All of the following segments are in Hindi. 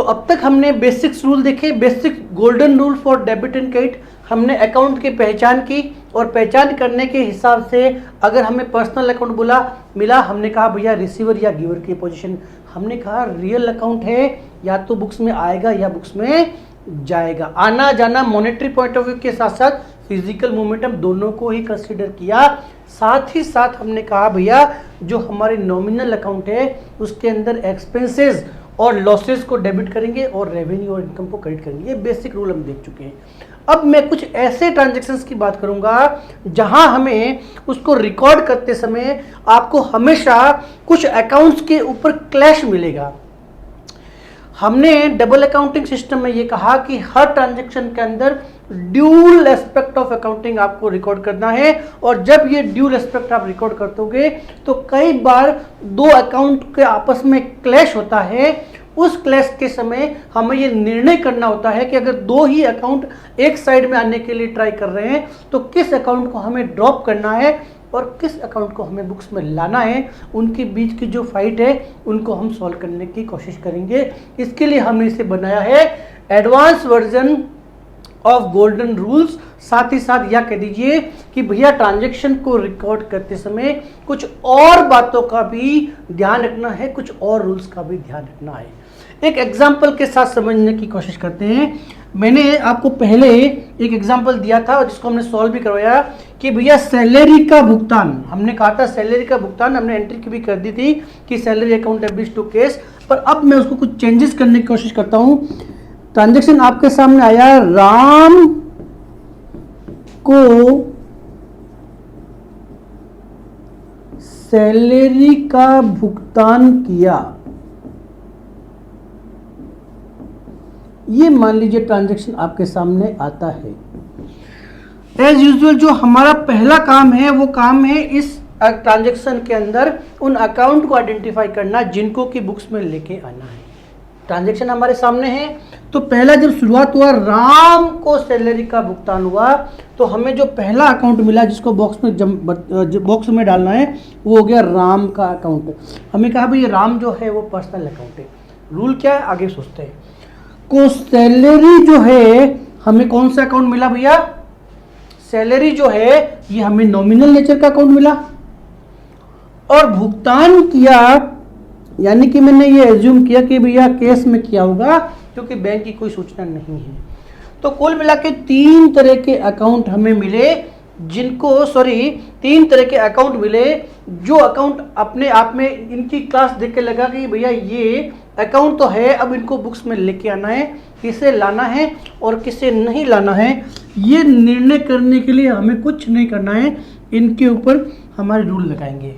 तो अब तक हमने बेसिक्स रूल देखे, basic golden rule for debit and credit. हमने अकाउंट की पहचान की और पहचान करने के हिसाब से अगर हमें पर्सनल अकाउंट मिला, हमने कहा भैया रिसीवर या गिवर की पोजीशन, हमने कहा रियल अकाउंट है, या तो बुक्स में आएगा या बुक्स में जाएगा। आना जाना मॉनेटरी पॉइंट ऑफ व्यू के साथ साथ फिजिकल मोमेंटम दोनों को ही कंसीडर किया। साथ ही साथ हमने कहा भैया जो हमारे नॉमिनल अकाउंट है उसके अंदर एक्सपेंसेस और लॉसेस को डेबिट करेंगे और रेवेन्यू और इनकम को क्रेडिट करेंगे। ये बेसिक रूल हम देख चुके हैं। अब मैं कुछ ऐसे ट्रांजैक्शंस की बात करूंगा जहां हमें उसको रिकॉर्ड करते समय आपको हमेशा कुछ अकाउंट्स के ऊपर क्लैश मिलेगा। हमने डबल अकाउंटिंग सिस्टम में ये कहा कि हर ट्रांजैक्शन के अंदर ड्यूल एस्पेक्ट ऑफ अकाउंटिंग आपको रिकॉर्ड करना है, और जब ये ड्यूल एस्पेक्ट आप रिकॉर्ड करते तो कई बार दो अकाउंट के आपस में क्लैश होता है। उस क्लैश के समय हमें ये निर्णय करना होता है कि अगर दो ही अकाउंट एक साइड में आने के लिए ट्राई कर रहे हैं तो किस अकाउंट को हमें ड्रॉप करना है और किस अकाउंट को हमें बुक्स में लाना है। उनके बीच की जो फाइट है उनको हम सॉल्व करने की कोशिश करेंगे। इसके लिए हमने इसे बनाया है advance version of golden rules. साथ ही साथ यह कह दीजिए कि भैया ट्रांजैक्शन को रिकॉर्ड करते समय कुछ और बातों का भी ध्यान रखना है, कुछ और रूल्स का भी ध्यान रखना है। एक एग्जाम्पल के साथ समझने की कोशिश करते हैं। मैंने आपको पहले एक एग्जाम्पल दिया था जिसको हमने सॉल्व भी करवाया कि भैया सैलरी का भुगतान, हमने कहा था सैलरी का भुगतान, हमने एंट्री की भी कर दी थी कि salary account debit to cash, पर अब मैं उसको कुछ चेंजेस करने की कोशिश करता हूं। ट्रांजैक्शन आपके सामने आया, राम को सैलरी का भुगतान किया, ये मान लीजिए ट्रांजैक्शन आपके सामने आता है। एज यूजुअल जो हमारा पहला काम है वो काम है इस ट्रांजैक्शन के अंदर उन अकाउंट को आइडेंटिफाई करना जिनको की बुक्स में लेके आना है। ट्रांजैक्शन हमारे सामने है तो पहला जब शुरुआत हुआ राम को सैलरी का भुगतान हुआ तो हमें जो पहला अकाउंट मिला जिसको बॉक्स में डालना है वो हो गया राम का अकाउंट। हमें कहा भाई राम जो है वो पर्सनल अकाउंट है। रूल क्या है आगे सोचते हैं। को सैलरी जो है हमें कौन सा अकाउंट मिला भैया, सैलरी जो है ये हमें नॉमिनल नेचर का अकाउंट मिला, और भुगतान किया यानी कि मैंने ये एज्यूम किया कि भैया कैश में किया होगा क्योंकि बैंक की कोई सूचना नहीं है। तो कुल मिला के तीन तरह के अकाउंट हमें मिले तीन तरह के अकाउंट मिले जो अकाउंट अपने आप में इनकी क्लास देख के लगा कि भैया ये अकाउंट तो है, अब इनको बुक्स में लेके आना है, किसे लाना है और किसे नहीं लाना है ये निर्णय करने के लिए हमें कुछ नहीं करना है, इनके ऊपर हमारे रूल लगाएंगे।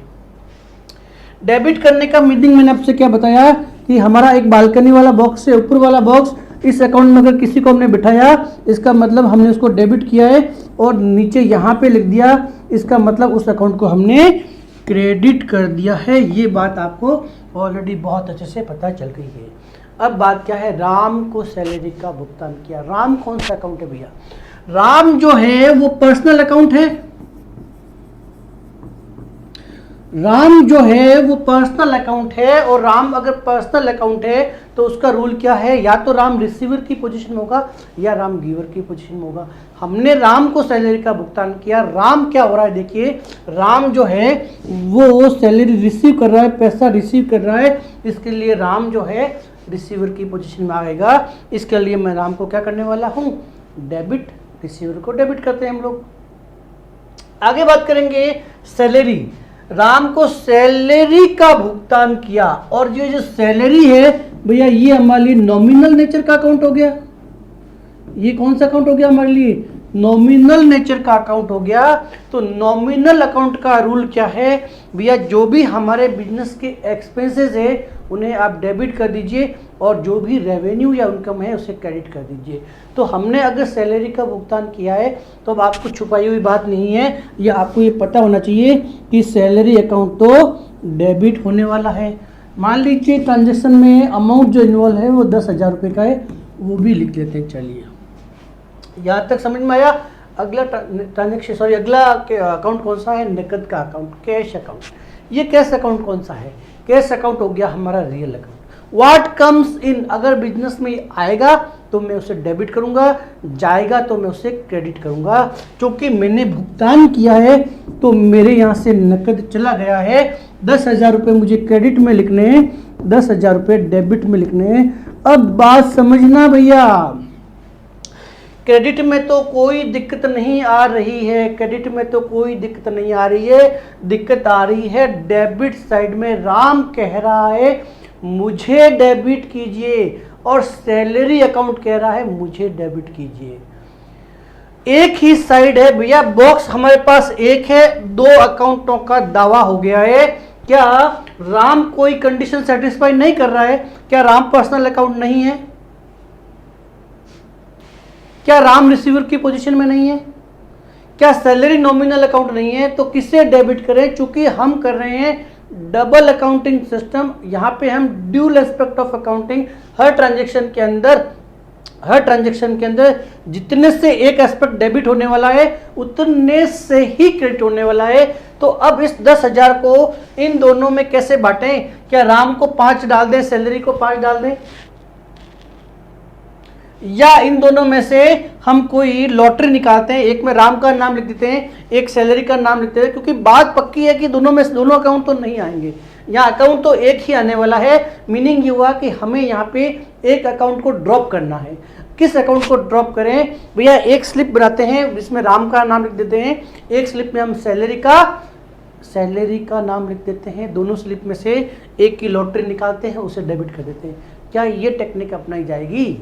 डेबिट करने का मीनिंग मैंने आपसे क्या बताया कि हमारा एक बालकनी वाला बॉक्स है, ऊपर वाला बॉक्स, इस अकाउंट में अगर किसी को हमने बिठाया इसका मतलब हमने उसको डेबिट किया है, और नीचे यहाँ पे लिख दिया इसका मतलब उस अकाउंट को हमने क्रेडिट कर दिया है। ये बात आपको ऑलरेडी बहुत अच्छे से पता चल गई है। अब बात क्या है, राम को सैलरी का भुगतान किया। राम कौन सा अकाउंट है भैया, राम जो है वो पर्सनल अकाउंट है। राम जो है वो पर्सनल अकाउंट है, और राम अगर पर्सनल अकाउंट है तो उसका रूल क्या है, या तो राम रिसीवर की पोजीशन में होगा या राम गिवर की पोजीशन में होगा। हमने राम को सैलरी का भुगतान किया। राम क्या हो रहा है देखिए, राम जो है वो सैलरी रिसीव कर रहा है, पैसा रिसीव कर रहा है, इसके लिए राम जो है रिसीवर की पोजीशन में आएगा। इसके लिए मैं राम को क्या करने वाला हूँ, डेबिट, रिसीवर को डेबिट करते हैं हम लोग। आगे बात करेंगे सैलरी। राम को सैलरी का भुगतान किया, और ये जो सैलरी है भैया ये हमारे लिए नॉमिनल नेचर का अकाउंट हो गया। ये कौन सा अकाउंट हो गया हमारे लिए, नॉमिनल नेचर का अकाउंट हो गया। तो नॉमिनल अकाउंट का रूल क्या है भैया, जो भी हमारे बिजनेस के एक्सपेंसेस है उन्हें आप डेबिट कर दीजिए, और जो भी रेवेन्यू या इनकम है उसे क्रेडिट कर दीजिए। तो हमने अगर सैलरी का भुगतान किया है तो अब आपको छुपाई हुई बात नहीं है, या आपको ये पता होना चाहिए कि सैलरी अकाउंट तो डेबिट होने वाला है। मान लीजिए ट्रांजेक्शन में अमाउंट जो इन्वॉल्व है वो 10,000 रुपये का है, वो भी लिख लेते हैं। चलिए यहाँ तक समझ में आया। अगला अगला अकाउंट कौन सा है, नकद का अकाउंट, कैश अकाउंट। ये कैश अकाउंट कौन सा है, कैश अकाउंट हो गया हमारा real account. What comes in, अगर बिजनेस में आएगा तो मैं उसे डेबिट करूंगा, जाएगा तो मैं उसे क्रेडिट करूंगा। क्योंकि मैंने भुगतान किया है तो मेरे यहाँ से नकद चला गया है। 10,000 रुपये मुझे क्रेडिट में लिखने हैं, 10,000 रुपये डेबिट में लिखने हैं। अब बात समझना भैया, क्रेडिट में तो कोई दिक्कत नहीं आ रही है, क्रेडिट में तो कोई दिक्कत नहीं आ रही है, दिक्कत आ रही है डेबिट साइड में। राम कह रहा है मुझे डेबिट कीजिए और सैलरी अकाउंट कह रहा है मुझे डेबिट कीजिए। एक ही साइड है भैया, बॉक्स हमारे पास एक है, दो अकाउंटों का दावा हो गया है। क्या राम कोई कंडीशन सेटिस्फाई नहीं कर रहा है? क्या राम पर्सनल अकाउंट नहीं है? क्या राम रिसीवर की पोजीशन में नहीं है? क्या सैलरी नॉमिनल अकाउंट नहीं है? तो किसे डेबिट करें? चूंकि हम कर रहे हैं डबल अकाउंटिंग सिस्टम, यहां पे हम dual aspect of accounting, her transaction के अंदर जितने से एक एस्पेक्ट डेबिट होने वाला है उतने से ही क्रेडिट होने वाला है। तो अब इस 10,000 को इन दोनों में कैसे बांटें? क्या राम को 5 डाल दें, सैलरी को 5 डाल दें, या इन दोनों में से हम कोई लॉटरी निकालते हैं, एक में राम का नाम लिख देते हैं, एक सैलरी का नाम लिखते हैं? क्योंकि बात पक्की है कि दोनों में दोनों अकाउंट तो नहीं आएंगे, यहाँ अकाउंट तो एक ही आने वाला है। मीनिंग ये हुआ कि हमें यहाँ पे एक अकाउंट को ड्रॉप करना है। किस अकाउंट को ड्रॉप करें भैया? एक स्लिप बनाते हैं जिसमें राम का नाम लिख देते हैं, एक स्लिप में हम सैलरी का नाम लिख देते हैं, दोनों स्लिप में से एक की लॉटरी निकालते हैं, उसे डेबिट कर देते हैं। क्या ये टेक्निक अपनाई जाएगी?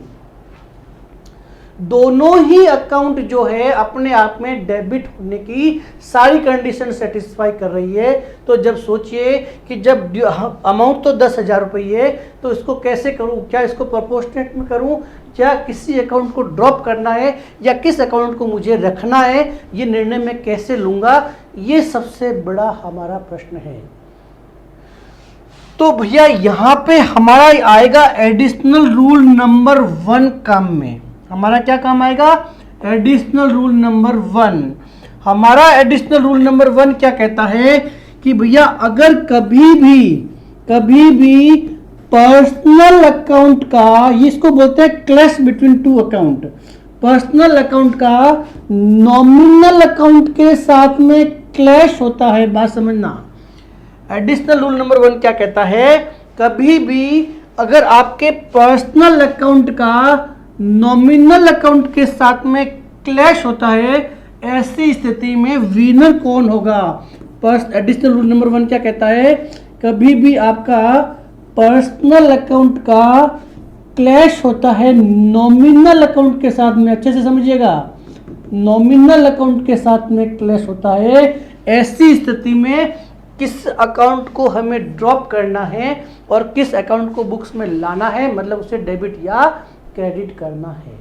दोनों ही अकाउंट जो है अपने आप में डेबिट होने की सारी कंडीशन सेटिस्फाई कर रही है। तो जब सोचिए कि जब अमाउंट तो 10,000 रुपये है तो इसको कैसे करूं? क्या इसको प्रोपोर्शनेट में करूं, क्या किसी अकाउंट को ड्रॉप करना है, या किस अकाउंट को मुझे रखना है, ये निर्णय मैं कैसे लूंगा? ये सबसे बड़ा हमारा प्रश्न है। तो भैया यहां पे हमारा आएगा एडिशनल रूल नंबर 1 काम में। हमारा क्या काम आएगा? Additional rule number 1। हमारा एडिशनल रूल नंबर 1 क्या कहता है कि भैया अगर कभी भी पर्सनल अकाउंट का, इसको बोलते हैं clash between two account, personal account का नॉमिनल अकाउंट के साथ में क्लैश होता है। बात समझना, एडिशनल रूल नंबर 1 क्या कहता है? कभी भी अगर आपके पर्सनल अकाउंट का नॉमिनल अकाउंट के साथ में क्लैश होता है, ऐसी स्थिति में विनर कौन होगा? एडिशनल रूल नंबर 1 क्या कहता है? कभी भी आपका पर्सनल अकाउंट का क्लैश होता है नॉमिनल अकाउंट के साथ में, अच्छे से समझिएगा, नॉमिनल अकाउंट के साथ में क्लैश होता है, ऐसी स्थिति में किस अकाउंट को हमें ड्रॉप करना है और किस अकाउंट को बुक्स में लाना है, मतलब उसे डेबिट या क्रेडिट करना है।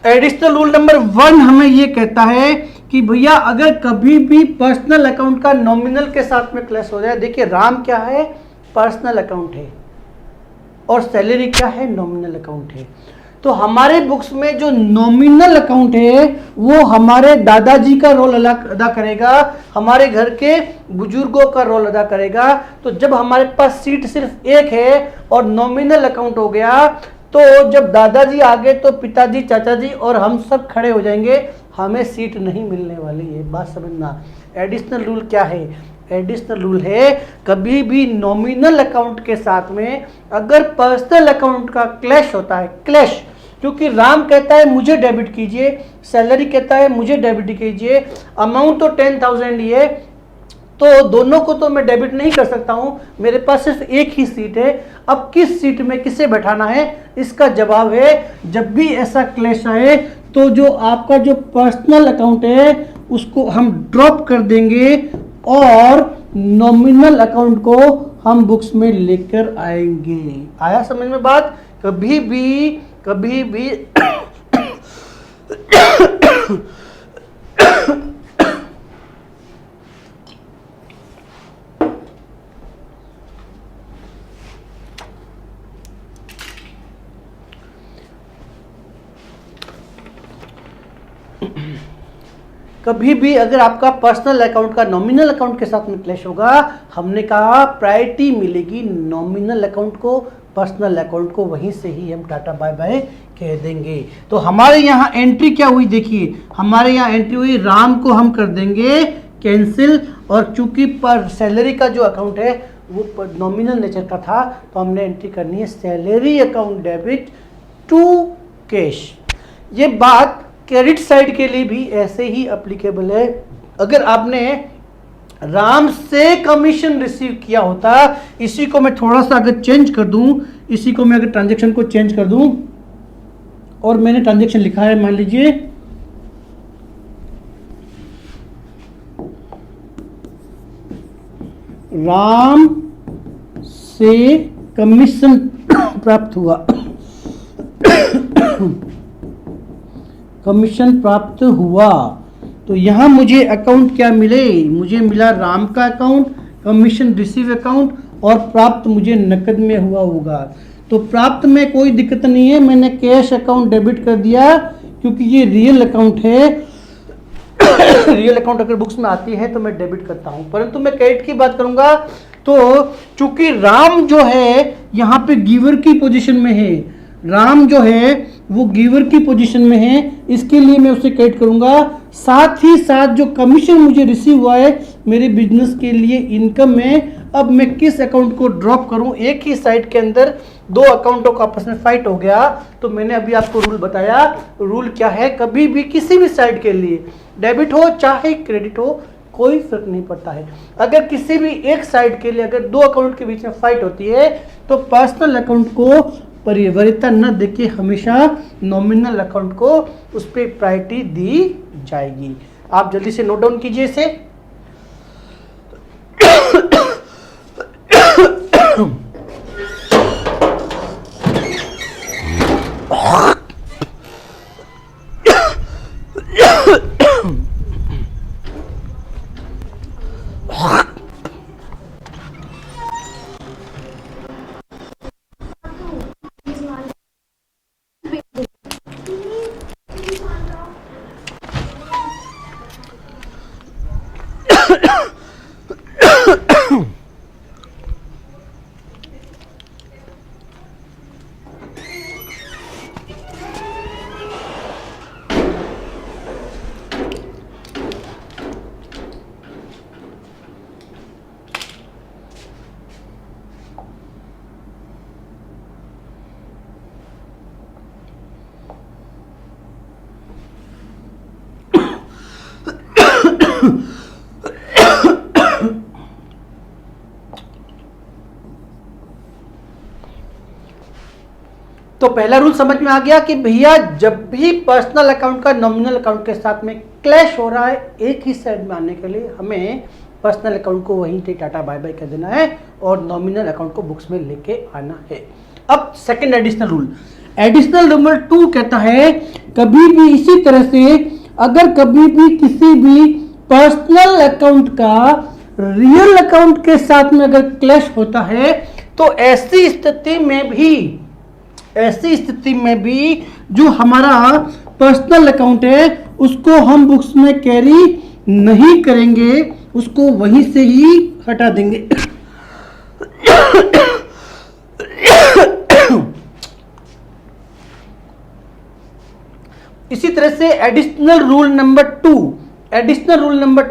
एडिशनल रूल नंबर 1 हमें यह कहता है कि भैया अगर कभी भी पर्सनल अकाउंट का नॉमिनल के साथ में क्लैश हो जाए, देखिए राम क्या है? पर्सनल अकाउंट है, और सैलरी क्या है? नॉमिनल अकाउंट है। तो हमारे बुक्स में जो नॉमिनल अकाउंट है वो हमारे दादाजी का रोल अदा करेगा, हमारे घर के बुजुर्गों का रोल अदा करेगा। तो जब हमारे पास सीट सिर्फ एक है और नॉमिनल अकाउंट हो गया, तो जब दादाजी आ गए तो पिताजी, चाचा जी और हम सब खड़े हो जाएंगे, हमें सीट नहीं मिलने वाली है। बात समझना, एडिशनल रूल क्या है? एडिशनल रूल है कभी भी नॉमिनल अकाउंट के साथ में अगर पर्सनल अकाउंट का क्लैश होता है, क्लैश, क्योंकि राम कहता है मुझे डेबिट कीजिए, सैलरी कहता है मुझे डेबिट कीजिए, अमाउंट तो 10,000 ही है, तो दोनों को तो मैं डेबिट नहीं कर सकता हूं, मेरे पास सिर्फ एक ही सीट है। अब किस सीट में किसे बैठाना है? इसका जवाब है जब भी ऐसा क्लैश आए तो जो आपका जो पर्सनल अकाउंट है उसको हम ड्रॉप कर देंगे और नॉमिनल अकाउंट को हम बुक्स में लेकर आएंगे। आया समझ में बात? कभी भी कभी भी अगर आपका पर्सनल अकाउंट का नॉमिनल अकाउंट के साथ में क्लैश होगा, हमने कहा प्रायोरिटी मिलेगी नॉमिनल अकाउंट को, पर्सनल अकाउंट को वहीं से ही हम टाटा बाय बाय कह देंगे। तो हमारे यहाँ एंट्री क्या हुई, देखिए हमारे यहाँ एंट्री हुई, राम को हम कर देंगे कैंसिल, और चूंकि पर सैलरी का जो अकाउंट है वो नॉमिनल नेचर का था, तो हमने एंट्री करनी है salary account debit to cash. ये बात क्रेडिट साइड के लिए भी ऐसे ही अप्लीकेबल है। अगर आपने राम से कमीशन रिसीव किया होता, इसी को मैं थोड़ा सा अगर चेंज कर दूं, इसी को मैं अगर ट्रांजैक्शन को चेंज कर दूं और मैंने ट्रांजैक्शन लिखा है, मान लीजिए राम से कमीशन प्राप्त हुआ, कमीशन प्राप्त हुआ, तो यहां मुझे अकाउंट क्या मिले, मुझे मिला राम का अकाउंट, कमीशन रिसीव अकाउंट, और प्राप्त मुझे नकद में हुआ होगा। तो प्राप्त में कोई दिक्कत नहीं है, मैंने कैश अकाउंट डेबिट कर दिया क्योंकि ये रियल अकाउंट है। रियल अकाउंट अगर बुक्स में आती है तो मैं डेबिट करता हूं, परंतु मैं क्रेडिट की बात करूंगा तो चूंकि राम जो है यहाँ पे गिवर की पोजीशन में है, राम जो है वो गिवर की पोजीशन में है, इसके लिए मैं उसे क्रेडिट करूंगा। साथ ही साथ जो कमीशन मुझे रिसीव हुआ है मेरे बिजनेस के लिए इनकम में, अब मैं किस अकाउंट को ड्रॉप करूं, एक ही साइड के अंदर दो अकाउंटों का आपस में फाइट हो गया। तो मैंने अभी आपको रूल बताया, रूल क्या है, कभी भी किसी भी साइड के लिए डेबिट हो चाहे क्रेडिट हो कोई फर्क नहीं पड़ता है। अगर किसी भी एक साइड के लिए अगर दो अकाउंट के बीच में फाइट होती है तो पर्सनल अकाउंट को परिवरीयता न देके हमेशा नॉमिनल अकाउंट को उस पर प्रायोरिटी दी जाएगी। आप जल्दी से नोट डाउन कीजिए इसे। तो पहला रूल समझ में आ गया कि भैया जब भी पर्सनल अकाउंट का नॉमिनल अकाउंट के साथ में क्लैश हो रहा है, एक ही साइड में आने के लिए हमें पर्सनल अकाउंट को वहीं से टाटा बाय बाय कर देना है और नॉमिनल अकाउंट को बुक्स में लेके आना है। अब second additional rule, additional number 2 कहता है कभी भी इसी तरह से अगर कभी भी किसी भी पर्सनल अकाउंट का रियल अकाउंट के साथ में अगर क्लैश होता है तो ऐसी स्थिति में भी जो हमारा पर्सनल अकाउंट है उसको हम बुक्स में कैरी नहीं करेंगे, उसको वहीं से ही हटा देंगे। इसी तरह से एडिशनल रूल नंबर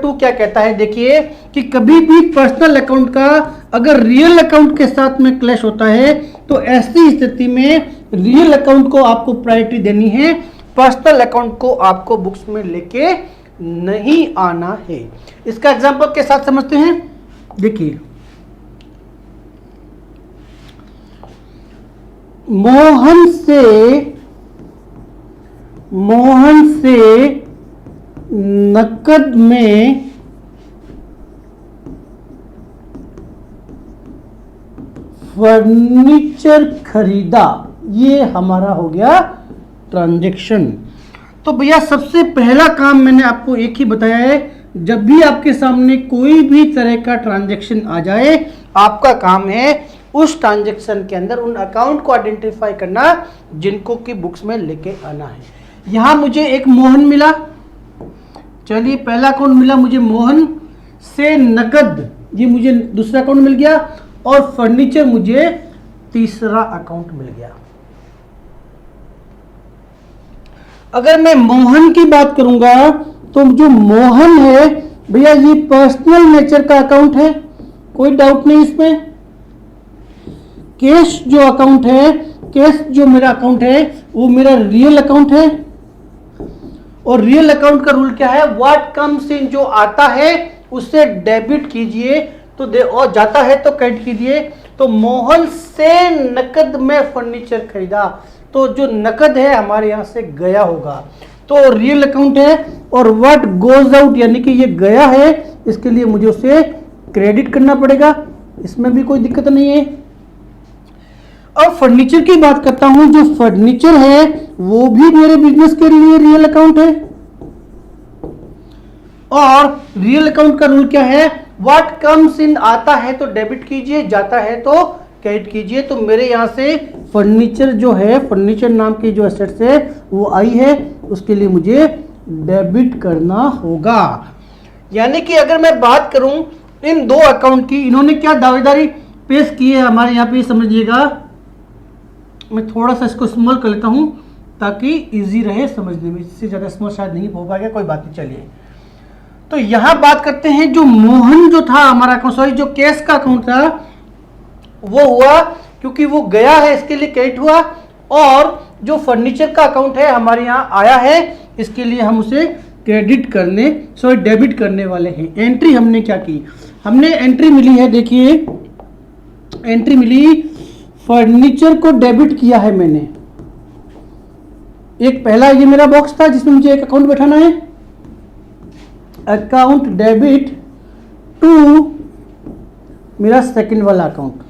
2 क्या कहता है, देखिए कि कभी भी पर्सनल अकाउंट का अगर रियल अकाउंट के साथ में क्लैश होता है तो ऐसी स्थिति में रियल अकाउंट को आपको प्रायोरिटी देनी है, पर्सनल अकाउंट को आपको बुक्स में लेके नहीं आना है। इसका एग्जांपल के साथ समझते हैं। देखिए मोहन से नकद में फर्नीचर खरीदा, ये हमारा हो गया ट्रांजैक्शन। तो भैया सबसे पहला काम मैंने आपको एक ही बताया है, जब भी आपके सामने कोई भी तरह का ट्रांजैक्शन आ जाए आपका काम है उस ट्रांजैक्शन के अंदर उन अकाउंट को आइडेंटिफाई करना जिनको की बुक्स में लेके आना है। यहां मुझे एक मोहन मिला, चलिए पहला अकाउंट मिला मुझे मोहन से नकद, ये मुझे दूसरा अकाउंट मिल गया, और फर्नीचर मुझे तीसरा अकाउंट मिल गया। अगर मैं मोहन की बात करूंगा तो जो मोहन है भैया ये पर्सनल नेचर का अकाउंट है, कोई डाउट नहीं इसमें। कैश जो अकाउंट है, कैश जो मेरा अकाउंट है वो मेरा रियल अकाउंट है, और रियल अकाउंट का रूल क्या है, व्हाट कम्स इन, जो आता है उसे डेबिट कीजिए तो और जाता है तो क्रेडिट कीजिए। तो मोहन से नकद में फर्नीचर खरीदा, तो जो नकद है हमारे यहां से गया होगा, तो रियल अकाउंट है। और व्हाट गोज आउट यानी कि ये गया है, इसके लिए मुझे उसे क्रेडिट करना पड़ेगा, इसमें भी कोई दिक्कत नहीं है। अब फर्नीचर की बात करता हूं, जो फर्नीचर है वो भी मेरे बिजनेस के लिए रियल अकाउंट है, और रियल अकाउंट का रूल क्या है, व्हाट कम्स इन, आता है तो डेबिट कीजिए, जाता है तो क्रेडिट कीजिए। तो मेरे यहां से फर्नीचर जो है, फर्नीचर नाम की जो एसेट्स है वो आई है, उसके लिए मुझे डेबिट करना होगा। यानी कि अगर मैं बात करूं इन दो अकाउंट की, इन्होंने क्या दावेदारी पेश की है हमारे यहां पे, समझिएगा। मैं थोड़ा सा इसको स्मॉल कर लेता हूं ताकि इजी रहे समझने में, इससे ज्यादा स्मॉल शायद नहीं हो पाएगा, कोई बात नहीं। चलिए तो यहां बात करते हैं, जो मोहन जो था हमारा अकाउंट, सॉरी जो कैश का अकाउंट था वो हुआ क्योंकि वो गया है इसके लिए क्रेडिट हुआ, और जो फर्नीचर का अकाउंट है हमारे यहाँ आया है, इसके लिए हम उसे क्रेडिट करने, सॉरी डेबिट करने वाले हैं। एंट्री हमने क्या की, हमने एंट्री मिली है, देखिए एंट्री मिली, फर्नीचर को डेबिट किया है मैंने। एक पहला ये मेरा बॉक्स था जिसमें मुझे एक अकाउंट बैठाना है, अकाउंट डेबिट टू मेरा सेकंड वाला अकाउंट।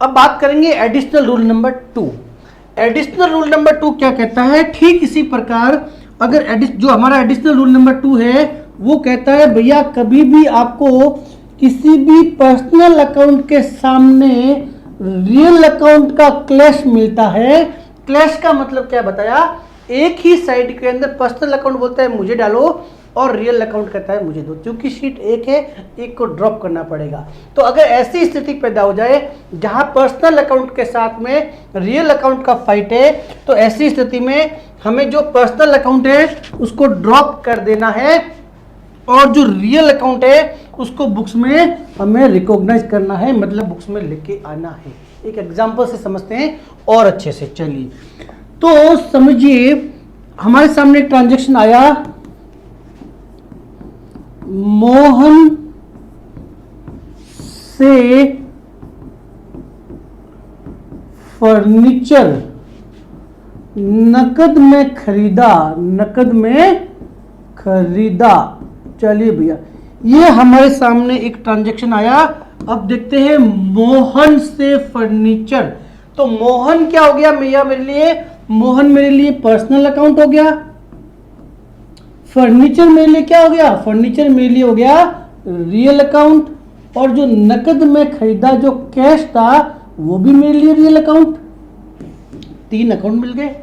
अब बात करेंगे additional rule number 2। Additional rule number 2 क्या कहता है, ठीक इसी प्रकार अगर जो हमारा एडिशनल रूल नंबर 2 है वो कहता है भैया कभी भी आपको किसी भी पर्सनल अकाउंट के सामने रियल अकाउंट का क्लैश मिलता है। क्लैश का मतलब क्या बताया, एक ही साइड के अंदर पर्सनल अकाउंट बोलता है मुझे डालो और रियल अकाउंट कहता है मुझे दो, क्योंकि शीट एक है, एक को ड्रॉप करना पड़ेगा। तो अगर ऐसी स्थिति पैदा हो जाए जहां पर्सनल अकाउंट के साथ में रियल अकाउंट का फाइट है, तो ऐसी स्थिति में हमें जो पर्सनल अकाउंट है उसको ड्रॉप कर देना है, और जो रियल अकाउंट है उसको बुक्स में हमें रिकॉग्नाइज करना है, मतलब बुक्स में लेके आना है। एक एग्जांपल से समझते हैं और अच्छे से। चलिए तो समझिए हमारे सामने एक ट्रांजैक्शन आया, मोहन से फर्नीचर नकद में खरीदा, नकद में खरीदा। चलिए भैया ये हमारे सामने एक ट्रांजैक्शन आया। अब देखते हैं मोहन से फर्नीचर, तो मोहन क्या हो गया भैया मेरे लिए, मोहन मेरे लिए पर्सनल अकाउंट हो गया। फर्नीचर मेरे लिए क्या हो गया, फर्नीचर मेरे लिए हो गया रियल अकाउंट, और जो नकद में खरीदा जो कैश था वो भी मेरे लिए रियल अकाउंट। 3 अकाउंट मिल गए।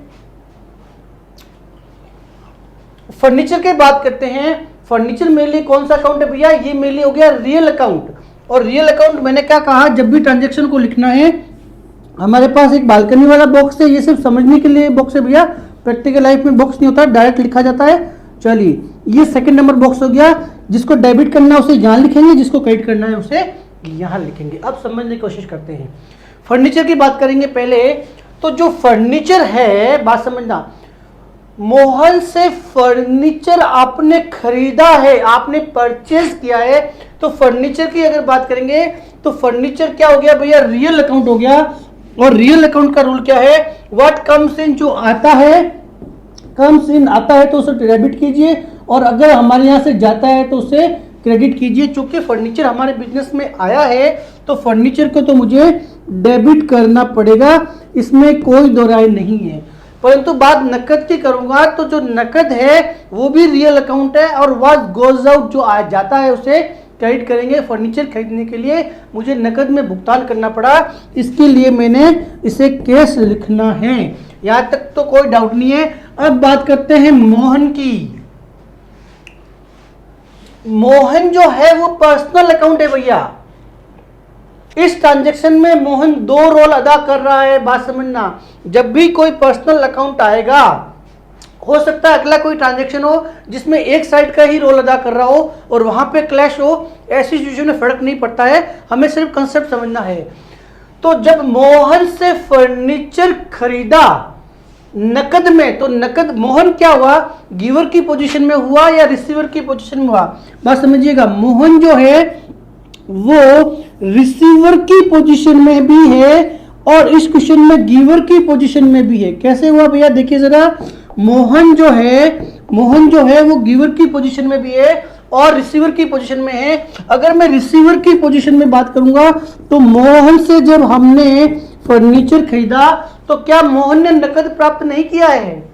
फर्नीचर की बात करते हैं, फर्नीचर मेरे लिए कौन सा अकाउंट है भैया, ये मेरे लिए हो गया रियल अकाउंट। और रियल अकाउंट मैंने क्या कहा, जब भी ट्रांजैक्शन को लिखना है हमारे पास एक बालकनी वाला बॉक्स है, ये सिर्फ समझने के लिए बॉक्स है भैया, प्रैक्टिकल लाइफ में बॉक्स नहीं होता, डायरेक्ट लिखा जाता है। चलिए ये सेकंड नंबर बॉक्स हो गया, जिसको डेबिट करना है उसे यहां लिखेंगे, जिसको क्रेडिट करना है उसे यहां लिखेंगे। अब समझने की कोशिश करते हैं। फर्नीचर की बात करेंगे पहले, तो जो फर्नीचर है, बात समझना, मोहन से फर्नीचर आपने खरीदा है, आपने परचेज किया है, तो फर्नीचर की अगर बात करेंगे तो फर्नीचर क्या हो गया भैया, रियल अकाउंट हो गया। और रियल अकाउंट का रूल क्या है, व्हाट कम्स इन, जो आता है, कम्स इन आता है तो उसे डेबिट कीजिए, और अगर हमारे यहां से जाता है तो उसे क्रेडिट कीजिए। चूंकि फर्नीचर हमारे बिजनेस में आया है तो फर्नीचर को तो मुझे डेबिट करना पड़ेगा, इसमें कोई दो राय नहीं है। परंतु बात नकद की करूंगा तो जो नकद है वो भी रियल अकाउंट है, और व्हाट गोज आउट, जो आ जाता है उसे क्रेडिट करेंगे। फर्नीचर खरीदने के लिए मुझे नकद में भुगतान करना पड़ा, इसके लिए मैंने इसे कैश लिखना है। यहां तक तो कोई डाउट नहीं है। अब बात करते हैं मोहन की। मोहन जो है वो पर्सनल अकाउंट है भैया। इस ट्रांजैक्शन में मोहन दो रोल अदा कर रहा है, बात समझना। जब भी कोई पर्सनल अकाउंट आएगा, हो सकता है अगला कोई ट्रांजैक्शन हो जिसमें एक साइड का ही रोल अदा कर रहा हो और वहां पे क्लैश हो, ऐसी सिचुएशन में फर्क नहीं पड़ता है, हमें सिर्फ कंसेप्ट समझना है। तो जब मोहन से फर्नीचर खरीदा नकद में, तो नकद मोहन क्या हुआ, गिवर की पोजीशन में हुआ या रिसीवर की पोजीशन में हुआ, बात समझिएगा। मोहन जो है वो रिसीवर की पोजीशन में भी है और इस क्वेश्चन में गिवर की पोजीशन में भी है। कैसे हुआ भैया, देखिए जरा। मोहन जो है वो गिवर की पोजीशन में भी है और रिसीवर की पोजीशन में है। अगर मैं रिसीवर की पोजीशन में बात करूंगा तो मोहन से जब हमने फर्नीचर खरीदा तो क्या मोहन ने नकद प्राप्त नहीं किया है?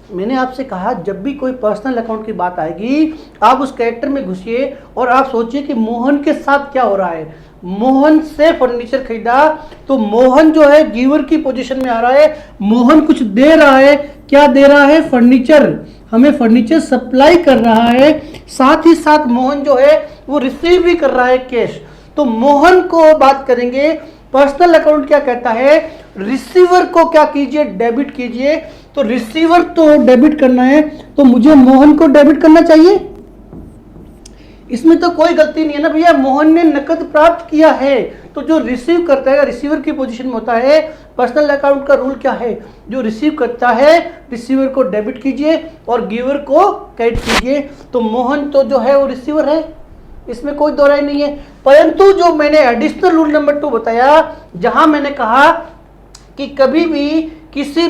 मैंने आपसे कहा जब भी कोई पर्सनल अकाउंट की बात आएगी आप उस कैरेक्टर में घुसिए और आप सोचिए कि मोहन के साथ क्या हो रहा है। मोहन से फर्नीचर खरीदा तो मोहन जो है गिवर की पोजीशन में आ रहा है, मोहन कुछ दे रहा है। क्या दे रहा है? फर्नीचर, हमें फर्नीचर सप्लाई कर रहा है। साथ ही साथ मोहन जो है वो रिसीव भी कर रहा है कैश। तो मोहन को बात करेंगे, पर्सनल अकाउंट क्या कहता है, रिसीवर को क्या कीजिए, डेबिट कीजिए। तो रिसीवर तो डेबिट करना है तो मुझे मोहन को डेबिट करना चाहिए, इसमें तो कोई गलती नहीं है ना भैया। मोहन ने नकद प्राप्त किया है तो जो रिसीव करता है रिसीवर की पोजीशन में होता है। पर्सनल अकाउंट का रूल क्या है, जो रिसीव करता है रिसीवर को डेबिट कीजिए और गिवर को क्रेडिट कीजिए। तो मोहन तो जो है वो रिसीवर है, इसमें कोई दो राय नहीं है। परंतु जो मैंने एडिशनल रूल नंबर 2 बताया, जहां मैंने कहा कि कभी भी किसी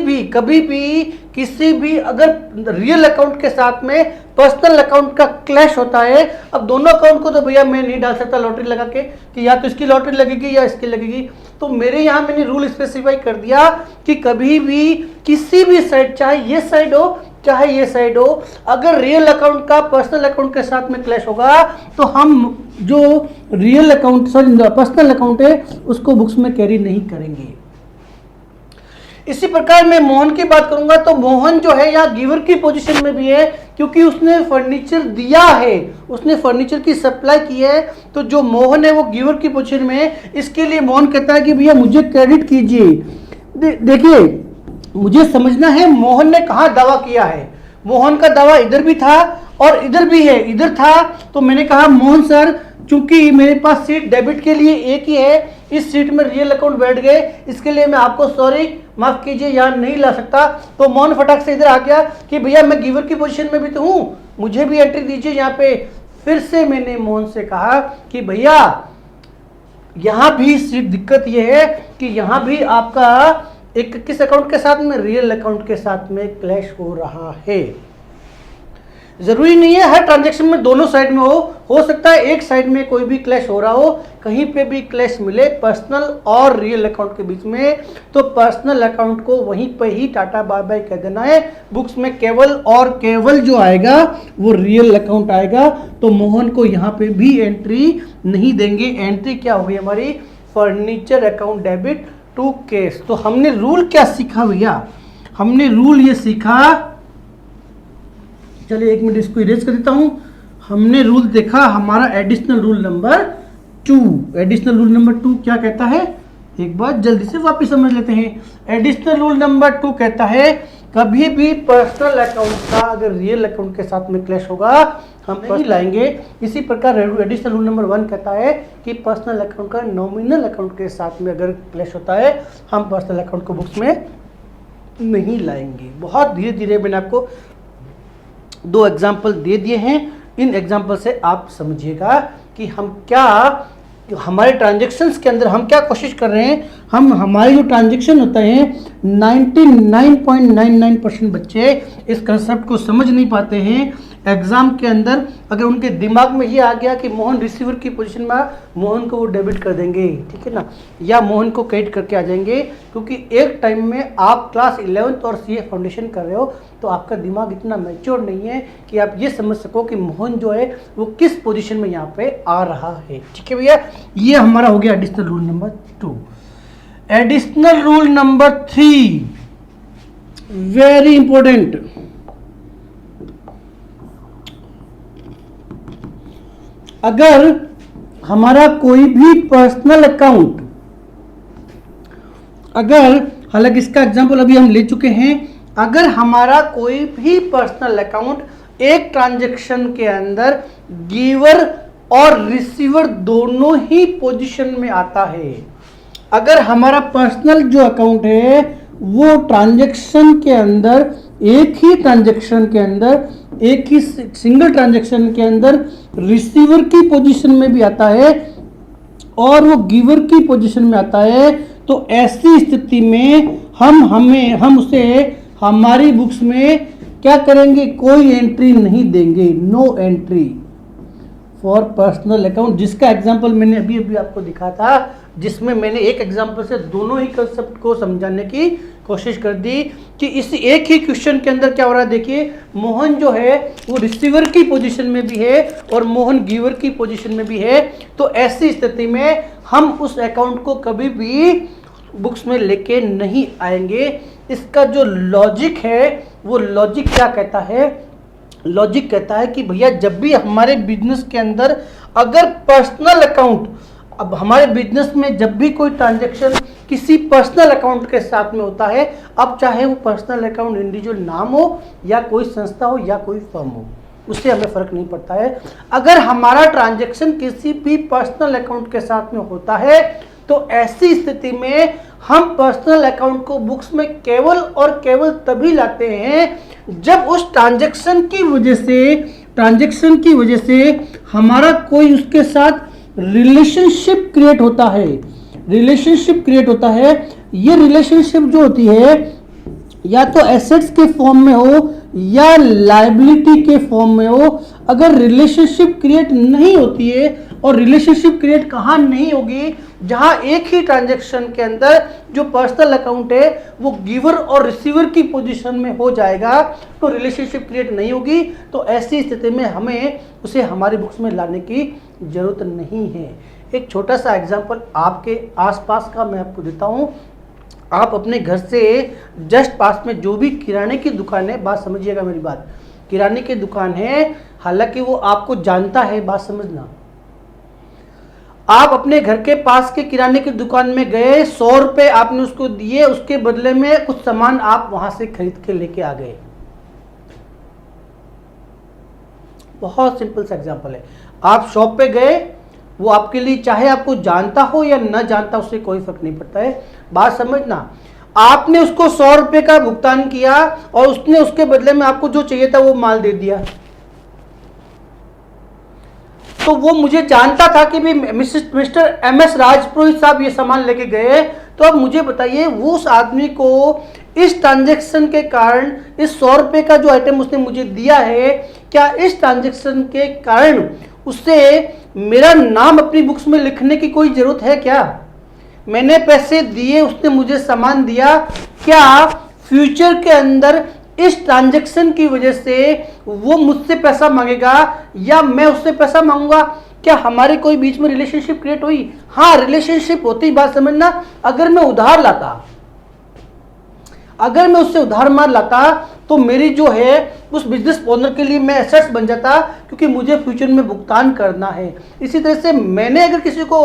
भी अगर रियल अकाउंट के साथ में पर्सनल अकाउंट का क्लैश होता है, अब दोनों अकाउंट को तो भैया मैं नहीं डाल सकता लॉटरी लगा के कि या तो इसकी लॉटरी लगेगी या इसकी लगेगी। तो मेरे यहाँ मैंने रूल स्पेसिफाई कर दिया कि कभी भी किसी भी साइड, चाहे ये साइड हो चाहे ये साइड हो, अगर रियल अकाउंट का पर्सनल अकाउंट के साथ में क्लैश होगा तो हम जो रियल अकाउंट पर्सनल अकाउंट है उसको बुक्स में कैरी नहीं करेंगे। इसी प्रकार मैं मोहन की बात करूंगा तो मोहन जो है यहाँ गिवर की पोजीशन में भी है क्योंकि उसने फर्नीचर दिया है, उसने फर्नीचर की सप्लाई की है। तो जो मोहन है वो गिवर की पोजीशन में है, इसके लिए मोहन कहता है कि भैया मुझे क्रेडिट कीजिए। देखिए मुझे समझना है मोहन ने कहाँ दावा किया है। मोहन का दावा इधर भी था और इधर भी है। इधर था तो मैंने कहा मोहन सर चूंकि मेरे पास सीट डेबिट के लिए एक ही है, इस सीट में रियल अकाउंट बैठ गए, इसके लिए मैं आपको सॉरी माफ कीजिए यहाँ नहीं ला सकता। तो मोहन फटाक से इधर आ गया कि भैया मैं गिवर की पोजीशन में भी तो हूँ, मुझे भी एंट्री दीजिए यहाँ पे। फिर से मैंने मोहन से कहा कि भैया यहाँ भी सीट दिक्कत ये है कि यहाँ भी आपका एक किस अकाउंट के साथ में, रियल अकाउंट के साथ में क्लैश हो रहा है। जरूरी नहीं है हर ट्रांजैक्शन में दोनों साइड में हो सकता है एक साइड में कोई भी क्लैश हो रहा हो, कहीं पे भी क्लैश मिले पर्सनल और रियल अकाउंट के बीच में, तो पर्सनल अकाउंट को वहीं पे ही टाटा बाय बाय कह देना है। बुक्स में केवल और केवल जो आएगा वो रियल अकाउंट आएगा। तो मोहन को यहाँ पे भी एंट्री नहीं देंगे। एंट्री क्या होगी हमारी, furniture account debit to cash. तो हमने रूल क्या सीखा भैया, हमने रूल ये सीखा, चलिए एक मिनट इसको इरेज कर देता हूं। हमने रूल देखा हमारा additional rule number 2। Additional rule number 2 क्या कहता है, एक बार जल्दी से वापस समझ लेते हैं। एडिशनल रूल नंबर 2 कहता है कभी भी पर्सनल अकाउंट का अगर रियल अकाउंट के साथ में क्लैश होगा हम नहीं लाएंगे। इसी प्रकार एडिशनल रूल नंबर 1 कहता है कि पर्सनल अकाउंट का नॉमिनल अकाउंट के साथ में अगर क्लैश होता है हम पर्सनल अकाउंट को बुक्स में नहीं लाएंगे। बहुत धीरे धीरे मैंने आपको 2 एग्जाम्पल दे दिए हैं। इन एग्जाम्पल से आप समझिएगा कि हम क्या हमारे ट्रांजेक्शन्स के अंदर हम क्या कोशिश कर रहे हैं। हम हमारे जो ट्रांजेक्शन होता है 99.99% बच्चे इस कंसेप्ट को समझ नहीं पाते हैं। एग्जाम के अंदर अगर उनके दिमाग में ये आ गया कि मोहन रिसीवर की पोजीशन में, मोहन को वो डेबिट कर देंगे, ठीक है ना, या मोहन को क्रेडिट करके आ जाएंगे, क्योंकि एक टाइम में आप क्लास 11th और सीए फाउंडेशन कर रहे हो तो आपका दिमाग इतना मैच्योर नहीं है कि आप ये समझ सको कि मोहन जो है वो किस पोजीशन में यहाँ पे आ रहा है। ठीक है भैया, ये हमारा हो गया additional rule number 2। Additional rule number 3 very important. अगर हमारा कोई भी पर्सनल अकाउंट, अगर हालांकि इसका एग्जांपल अभी हम ले चुके हैं, अगर हमारा कोई भी पर्सनल अकाउंट एक ट्रांजैक्शन के अंदर गिवर और रिसीवर दोनों ही पोजीशन में आता है, अगर हमारा पर्सनल जो अकाउंट है वो ट्रांजैक्शन के अंदर एक ही ट्रांजैक्शन के अंदर एक ही सिंगल ट्रांजैक्शन के अंदर रिसीवर की पोजीशन में भी आता है और वो गिवर की पोजीशन में आता है, तो ऐसी स्थिति में हम उसे हमारी बुक्स में क्या करेंगे, कोई एंट्री नहीं देंगे, no entry for personal account. जिसका एग्जांपल मैंने अभी अभी आपको दिखा था, जिसमें मैंने एक एग्जांपल से दोनों ही कंसेप्ट को समझाने की कोशिश कर दी कि इस एक ही क्वेश्चन के अंदर क्या हो रहा है। देखिए, मोहन जो है वो रिसीवर की पोजीशन में भी है और मोहन गिवर की पोजीशन में भी है, तो ऐसी स्थिति में हम उस अकाउंट को कभी भी बुक्स में लेके नहीं आएंगे। इसका जो लॉजिक है वो लॉजिक क्या कहता है, लॉजिक कहता है कि भैया जब भी हमारे बिजनेस के अंदर अगर पर्सनल अकाउंट, अब हमारे बिजनेस में जब भी कोई ट्रांजैक्शन किसी पर्सनल अकाउंट के साथ में होता है, अब चाहे वो पर्सनल अकाउंट इंडिविजुअल नाम हो या कोई संस्था हो या कोई फर्म हो, उससे हमें फर्क नहीं पड़ता है। अगर हमारा ट्रांजैक्शन किसी भी पर्सनल अकाउंट के साथ में होता है तो ऐसी स्थिति में हम पर्सनल अकाउंट को बुक्स में केवल और केवल तभी लाते हैं जब उस ट्रांजैक्शन की वजह से हमारा कोई उसके साथ रिलेशनशिप क्रिएट होता है। रिलेशनशिप क्रिएट होता है, ये रिलेशनशिप जो होती है या तो एसेट्स के फॉर्म में हो या लायबिलिटी के फॉर्म में हो। अगर रिलेशनशिप क्रिएट नहीं होती है, और रिलेशनशिप क्रिएट कहाँ नहीं होगी, जहां एक ही ट्रांजैक्शन के अंदर जो पर्सनल अकाउंट है वो गिवर और रिसीवर की पोजीशन में हो जाएगा, तो रिलेशनशिप क्रिएट नहीं होगी। तो ऐसी स्थिति में हमें उसे हमारी बुक्स में लाने की जरूरत नहीं है। एक छोटा सा एग्जांपल आपके आसपास का मैं आपको देता हूं। आप अपने घर से जस्ट पास में जो भी किराने की दुकान है, बात समझिएगा मेरी बात, किराने की दुकान है, हालांकि वो आपको जानता है, बात समझना, आप अपने घर के पास के किराने की दुकान में गए, 100 रुपए आपने उसको दिए, उसके बदले में कुछ सामान आप वहां से खरीद के लेके आ गए। बहुत सिंपल सा एग्जांपल है। आप शॉप पे गए, वो आपके लिए चाहे आपको जानता हो या न जानता, उससे कोई फर्क नहीं पड़ता है, बात समझना। आपने उसको 100 रुपए का भुगतान किया और उसने उसके बदले में आपको जो चाहिए था वो माल दे दिया। तो वो मुझे जानता था कि भी मिस्टर MS राजपुरोहित साहब ये सामान लेके गए, तो अब मुझे बताइए वो उस आदमी को इस ट्रांजैक्शन के कारण, इस 100 रुपए का जो आइटम उसने मुझे दिया है, क्या इस ट्रांजैक्शन के कारण उससे मेरा नाम अपनी बुक्स में लिखने की कोई जरूरत है क्या? मैंने पैसे दिए, उसने मुझे सामान दिया, क्या फ्यूचर के अंदर इस ट्रांजैक्शन की वजह से वो मुझसे पैसा मांगेगा या मैं उससे पैसा मांगूंगा? क्या हमारे कोई बीच में रिलेशनशिप क्रिएट हुई? हाँ, रिलेशनशिप होती, बात समझना। अगर मैं उधार लाता, अगर मैं उससे उधार मार लाता तो मेरी जो है उस बिजनेस ओनर के लिए मैं एसेट्स बन जाता, क्योंकि मुझे फ्यूचर में भुगतान करना है। इसी तरह से मैंने अगर किसी को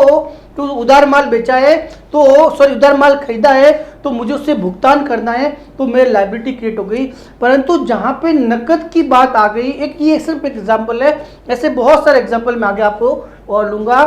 तो उधार माल बेचा है, तो उधार माल खरीदा है, तो मुझे उससे भुगतान करना है, तो मेरी लायबिलिटी क्रिएट हो गई। परंतु जहां पे नकद की बात आ गई, एक ये सिर्फ एग्जाम्पल है, ऐसे बहुत सारे एग्जाम्पल मैं आगे आपको और लूंगा।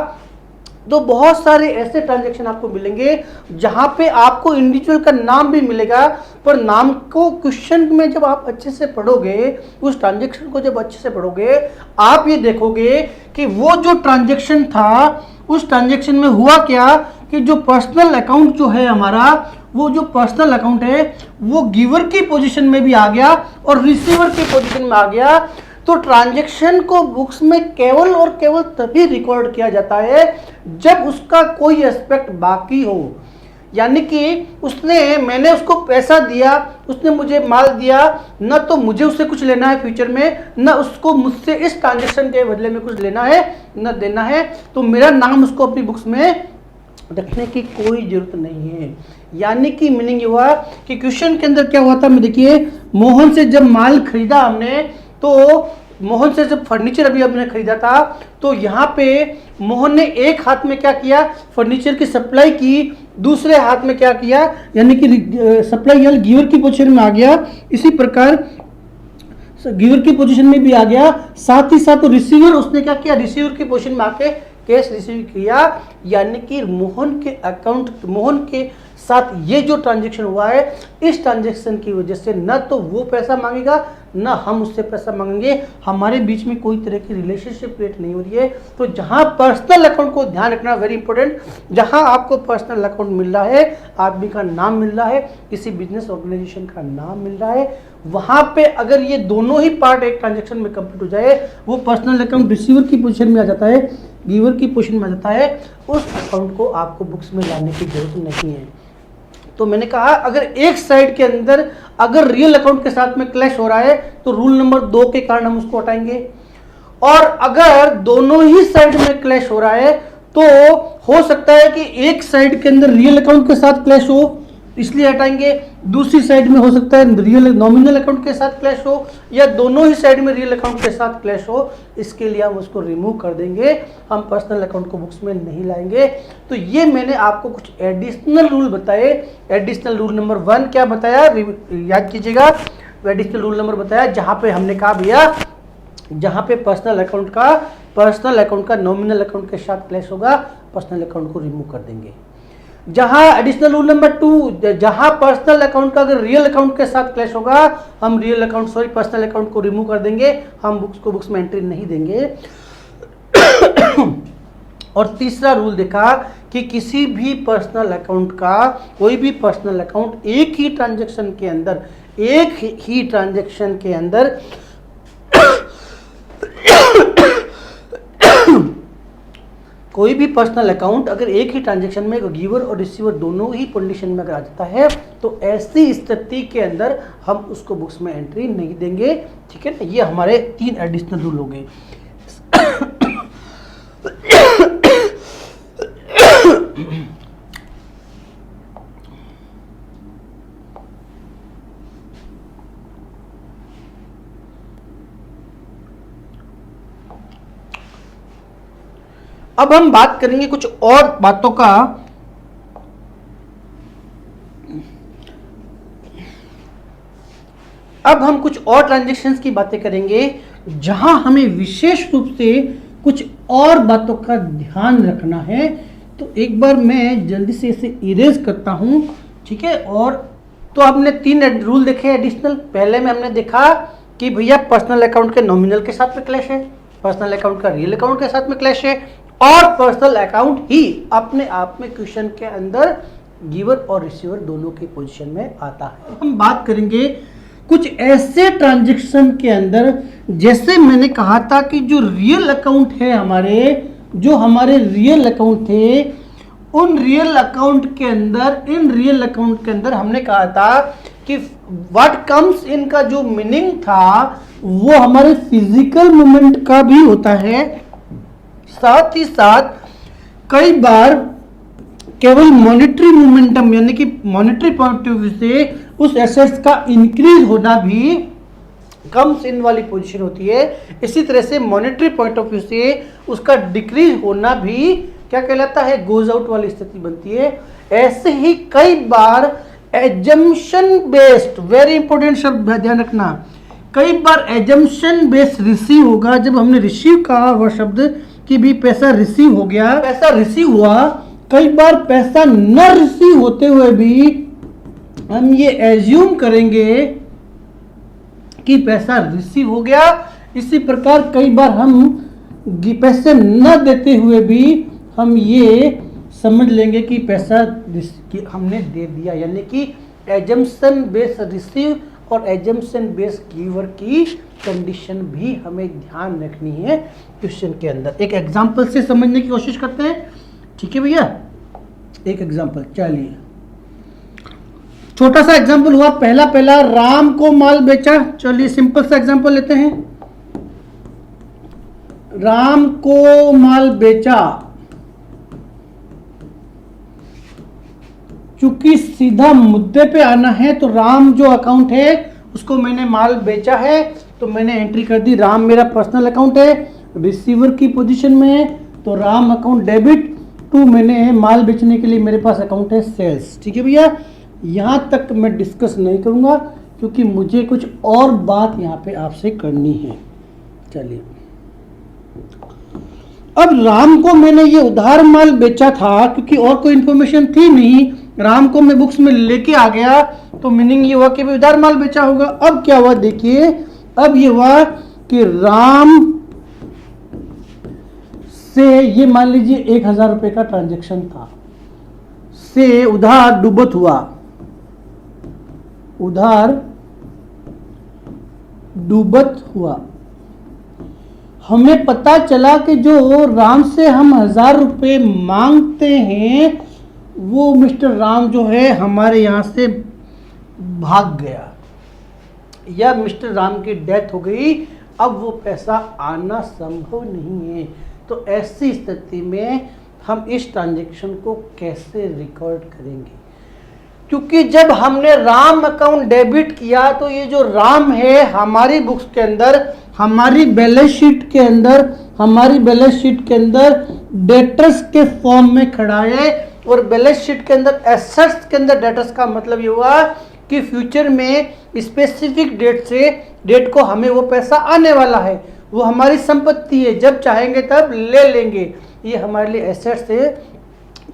तो बहुत सारे ऐसे ट्रांजैक्शन आपको मिलेंगे जहां पे आपको इंडिविजुअल का नाम भी मिलेगा, पर नाम को क्वेश्चन में जब आप अच्छे से पढ़ोगे, उस ट्रांजैक्शन को जब अच्छे से पढ़ोगे, आप ये देखोगे कि वो जो ट्रांजैक्शन था, उस ट्रांजैक्शन में हुआ क्या कि जो पर्सनल अकाउंट जो है हमारा, वो जो पर्सनल अकाउंट है वो गिवर की पोजीशन में भी आ गया और रिसीवर की पोजीशन में आ गया। तो ट्रांजैक्शन को बुक्स में केवल और केवल तभी रिकॉर्ड किया जाता है जब उसका कोई एस्पेक्ट बाकी हो, यानी कि मैंने उसको पैसा दिया, उसने मुझे माल दिया, न तो मुझे उससे कुछ लेना है फ्यूचर में, न उसको मुझसे इस ट्रांजैक्शन के बदले में कुछ लेना है न देना है, तो मेरा नाम उसको अपनी बुक्स में रखने की कोई जरूरत नहीं है। यानी कि मीनिंग ये हुआ कि क्वेश्चन के अंदर क्या हुआ था, मैं देखिए, मोहन से जब माल खरीदा हमने, तो मोहन से जब फर्नीचर अभी हमने खरीदा था, तो यहाँ पे मोहन ने एक हाथ में क्या किया, फर्नीचर की सप्लाई की, दूसरे हाथ में क्या किया, यानी कि सप्लाई यानी गिवर की पोजीशन में आ गया। इसी प्रकार गिवर की पोजीशन में भी आ गया, साथ ही साथ रिसीवर उसने क्या किया, रिसीवर की पोजीशन में आके कैश रिसीव किया। यानी कि मोहन के साथ ये जो ट्रांजैक्शन हुआ है, इस ट्रांजैक्शन की वजह से न तो वो पैसा मांगेगा न हम उससे पैसा मांगेंगे, हमारे बीच में कोई तरह की रिलेशनशिप क्रिएट नहीं हो रही है। तो जहां पर्सनल अकाउंट को ध्यान रखना वेरी इंपॉर्टेंट, जहां आपको पर्सनल अकाउंट मिल रहा है, आदमी का नाम मिल रहा है, किसी बिजनेस ऑर्गेनाइजेशन का नाम मिल रहा है, वहां पे अगर ये दोनों ही पार्ट एक ट्रांजैक्शन में कंप्लीट हो जाए, वो पर्सनल अकाउंट रिसीवर की पोजीशन में आ जाता है, गिवर की पोजीशन में आ जाता है, उस अकाउंट को आपको बुक्स में लाने की जरूरत नहीं है। तो मैंने कहा अगर एक साइड के अंदर अगर रियल अकाउंट के साथ में क्लैश हो रहा है, तो रूल नंबर 2 के कारण हम उसको हटाएंगे, और अगर दोनों ही साइड में क्लैश हो रहा है, तो हो सकता है कि एक साइड के अंदर रियल अकाउंट के साथ क्लैश हो, इसलिए हटाएंगे, दूसरी साइड में हो सकता है रियल नॉमिनल अकाउंट के साथ क्लैश हो, या दोनों ही साइड में रियल अकाउंट के साथ क्लैश हो, इसके लिए हम उसको रिमूव कर देंगे, हम पर्सनल अकाउंट को बुक्स में नहीं लाएंगे। तो ये मैंने आपको कुछ एडिशनल रूल बताए। एडिशनल रूल नंबर 1 क्या बताया, याद कीजिएगा, एडिशनल रूल नंबर बताया जहां पे हमने कहा भैया, जहां पे पर्सनल अकाउंट का नॉमिनल अकाउंट के साथ क्लैश होगा, पर्सनल अकाउंट को रिमूव कर देंगे। जहां एडिशनल रूल नंबर 2, जहां पर्सनल अकाउंट का अगर रियल अकाउंट के साथ क्लैश होगा, हम पर्सनल अकाउंट को रिमूव कर देंगे, हम बुक्स में एंट्री नहीं देंगे। और तीसरा रूल देखा कि किसी भी पर्सनल अकाउंट का, कोई भी पर्सनल अकाउंट एक ही ट्रांजैक्शन के अंदर कोई भी पर्सनल अकाउंट अगर एक ही ट्रांजैक्शन में गिवर और रिसीवर दोनों ही कंडीशन में अगर आ जाता है, तो ऐसी स्थिति के अंदर हम उसको बुक्स में एंट्री नहीं देंगे। ठीक है ना, ये हमारे 3 एडिशनल रूल हो गए। अब हम बात करेंगे कुछ और बातों का। अब हम कुछ और ट्रांजैक्शंस की बातें करेंगे जहां हमें विशेष रूप से कुछ और बातों का ध्यान रखना है। तो एक बार मैं जल्दी से इसे इरेज करता हूं, ठीक है। और तो हमने 3 रूल देखे एडिशनल। पहले में हमने देखा कि भैया पर्सनल अकाउंट के नॉमिनल के साथ में क्लैश है, पर्सनल अकाउंट का रियल अकाउंट के साथ में क्लैश है, और पर्सनल अकाउंट ही अपने आप में क्वेश्चन के अंदर गिवर और रिसीवर दोनों की पोजीशन में आता है। हम बात करेंगे कुछ ऐसे ट्रांजैक्शन के अंदर, जैसे मैंने कहा था कि जो रियल अकाउंट है हमारे रियल अकाउंट थे, इन रियल अकाउंट के अंदर हमने कहा था कि व्हाट कम्स इन का जो मीनिंग था वो हमारे फिजिकल मूवमेंट का भी होता है, साथ ही साथ कई बार केवल मॉनेटरी मोमेंटम यानी कि मॉनेटरी पॉइंट ऑफ व्यू से उस एसेट्स का इंक्रीज होना भी कम्स इन वाली पोजीशन होती है। इसी तरह से मॉनेटरी पॉइंट ऑफ व्यू से उसका डिक्रीज होना भी क्या कहलाता है, गोज आउट वाली स्थिति बनती है। ऐसे ही कई बार एजम्पशन बेस्ड, वेरी इंपॉर्टेंट शब्द ध्यान रखना, कई बार एजम्पशन बेस्ड रिसीव होगा। जब हमने रिसीव कहा वह शब्द कि भी पैसा रिसीव हो गया, पैसा रिसीव हुआ, कई बार पैसा न रिसीव होते हुए भी हम ये एज्यूम करेंगे कि पैसा रिसीव हो गया। इसी प्रकार कई बार हम पैसे न देते हुए भी हम ये समझ लेंगे कि पैसा हमने दे दिया, यानी कि एजम्पशन बेस्ड रिसीव और एजम्पशन बेस्ड गिवर की कंडीशन भी हमें ध्यान रखनी है क्वेश्चन के अंदर। एक एग्जांपल से समझने की कोशिश करते हैं, ठीक है भैया। एक एग्जांपल, चलिए छोटा सा एग्जांपल हुआ, पहला राम को माल बेचा। चलिए सिंपल सा एग्जांपल लेते हैं, राम को माल बेचा। चूंकि सीधा मुद्दे पे आना है तो राम जो अकाउंट है उसको मैंने माल बेचा है तो मैंने एंट्री कर दी, राम मेरा पर्सनल अकाउंट है, रिसीवर की पोजीशन में है तो राम अकाउंट डेबिट टू मैंने माल बेचने के लिए मेरे पास अकाउंट है सेल्स। ठीक है भैया, यहाँ तक मैं डिस्कस नहीं करूँगा क्योंकि मुझे कुछ और बात यहाँ पे आपसे करनी है। चलिए, अब राम को मैंने ये उधार माल बेचा था क्योंकि और कोई इन्फॉर्मेशन थी नहीं, राम को मैं बुक्स में लेके आ गया तो मीनिंग ये हुआ कि भी उधार माल बेचा होगा। अब क्या हुआ देखिए, अब ये हुआ कि राम से ये मान लीजिए 1000 रुपए का ट्रांजैक्शन था, से उधार डूबत हुआ, उधार डूबत हुआ। हमें पता चला कि जो राम से हम 1000 रुपए मांगते हैं वो मिस्टर राम जो है हमारे यहाँ से भाग गया या मिस्टर राम की डेथ हो गई, अब वो पैसा आना संभव नहीं है। तो ऐसी स्थिति में हम इस ट्रांजैक्शन को कैसे रिकॉर्ड करेंगे? क्योंकि जब हमने राम अकाउंट डेबिट किया तो ये जो राम है हमारी बुक्स के अंदर, हमारी बैलेंस शीट के अंदर, हमारी बैलेंस शीट के अंदर डेटर्स के फॉर्म में खड़ा है और बैलेंस शीट के अंदर एसेट्स के अंदर डेटर्स का मतलब ये हुआ कि फ्यूचर में स्पेसिफिक डेट से डेट को हमें वो पैसा आने वाला है, वो हमारी संपत्ति है, जब चाहेंगे तब ले लेंगे, ये हमारे लिए एसेट्स है।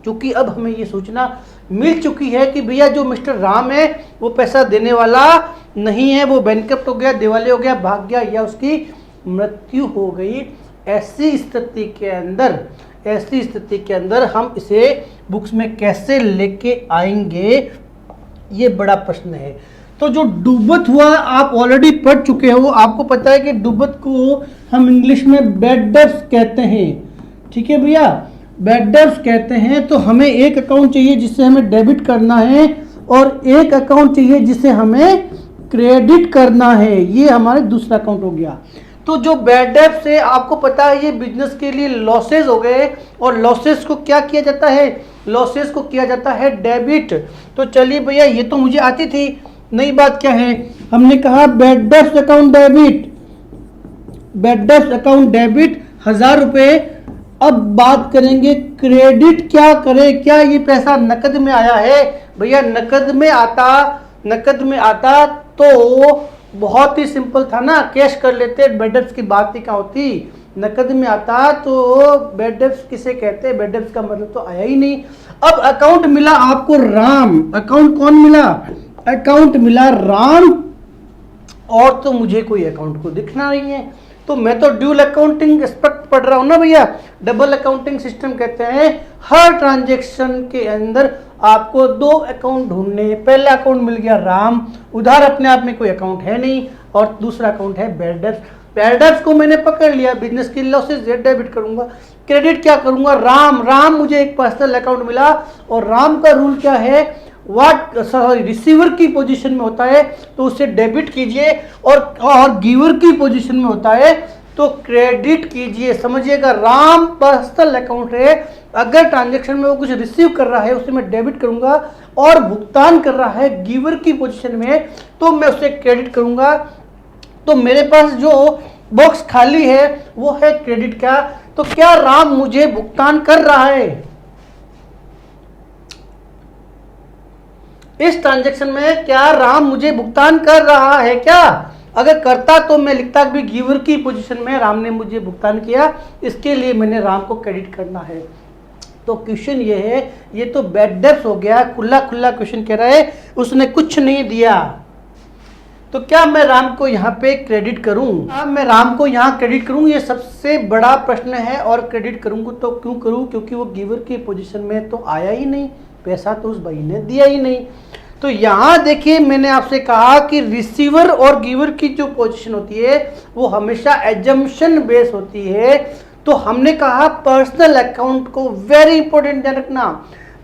क्योंकि अब हमें ये सूचना मिल चुकी है कि भैया जो मिस्टर राम है वो पैसा देने वाला नहीं है, वो बैंकरप्ट हो गया, दिवाली हो गया, भाग गया या उसकी मृत्यु हो गई। ऐसी स्थिति के अंदर हम इसे बुक्स में कैसे लेके आएंगे, ये बड़ा प्रश्न है। तो जो डूबत हुआ आप ऑलरेडी पढ़ चुके हो, आपको पता है कि डूबत को हम इंग्लिश में बैड डेब्ट्स कहते हैं। ठीक है भैया, बैड डेब्ट्स कहते हैं। तो हमें एक अकाउंट चाहिए जिसे हमें डेबिट करना है और एक अकाउंट चाहिए जिसे हमें क्रेडिट करना है, ये हमारा दूसरा अकाउंट हो गया। तो जो बैड डेब्ट्स है आपको पता है ये बिजनेस के लिए लॉसेज हो गए और लॉसेज को क्या किया जाता है, लॉसेज को किया जाता है डेबिट। तो चलिए भैया ये तो मुझे आती थी, नई बात क्या है, हमने कहा bad debts account debit, bad debts account debit 1000 रुपए। अब बात करेंगे क्रेडिट क्या करें, क्या ये पैसा नकद में आया है? भैया नकद में आता तो बहुत ही सिंपल था ना, कैश कर लेते, बैड डेब्ट्स की बात ही क्या होती। नकद में आता तो बैड डेब्ट्स किसे कहते हैं, बैड डेब्ट्स का मतलब तो आया ही नहीं। अब अकाउंट मिला आपको राम, अकाउंट कौन मिला, अकाउंट मिला राम, और तो मुझे कोई अकाउंट को दिखना नहीं है। तो मैं तो ड्यूल अकाउंटिंग एस्पेक्ट पढ़ रहा हूं ना भैया, डबल अकाउंटिंग सिस्टम कहते हैं। हर ट्रांजैक्शन के अंदर आपको 2 अकाउंट ढूंढने हैं। पहला अकाउंट मिल गया राम, उधार अपने आप में कोई अकाउंट है नहीं, और दूसरा अकाउंट है बैड डेब्ट्स। बैड डेब्ट्स को मैंने पकड़ लिया, बिजनेस की लॉसेज डेबिट करूंगा। क्रेडिट क्या करूंगा, राम मुझे एक पर्सनल अकाउंट मिला और राम का रूल क्या है, रिसीवर की पोजीशन में होता है तो उसे डेबिट कीजिए और गिवर की पोजीशन में होता है तो क्रेडिट कीजिए। समझिएगा, राम पर्सनल अकाउंट है, अगर ट्रांजैक्शन में वो कुछ रिसीव कर रहा है उसे मैं डेबिट करूंगा और भुगतान कर रहा है गिवर की पोजीशन में, तो मैं उसे क्रेडिट करूंगा। तो मेरे पास जो बॉक्स खाली है वो है क्रेडिट का। तो क्या राम मुझे भुगतान कर रहा है? इस ट्रांजैक्शन में क्या राम मुझे भुगतान कर रहा है क्या? अगर करता तो मैं लिखता भी गिवर की पोजीशन में राम ने मुझे भुगतान किया, इसके लिए मैंने राम को क्रेडिट करना है। तो क्वेश्चन ये है, ये तो बैड डेब्ट हो गया, खुला खुला क्वेश्चन कह रहा है उसने कुछ नहीं दिया। तो क्या मैं राम को यहाँ पे क्रेडिट करूं? क्या मैं राम को यहाँ क्रेडिट करूं? ये सबसे बड़ा प्रश्न है। और क्रेडिट करूंगा तो क्यों करूं? क्योंकि वो गिवर की पोजीशन में तो आया ही नहीं, पैसा तो उस भाई ने दिया ही नहीं। तो यहाँ देखिए मैंने आपसे कहा कि रिसीवर और गिवर की जो पोजीशन होती है वो हमेशा एजम्पशन बेस होती है। तो हमने कहा पर्सनल अकाउंट को, वेरी इंपॉर्टेंट ध्यान रखना,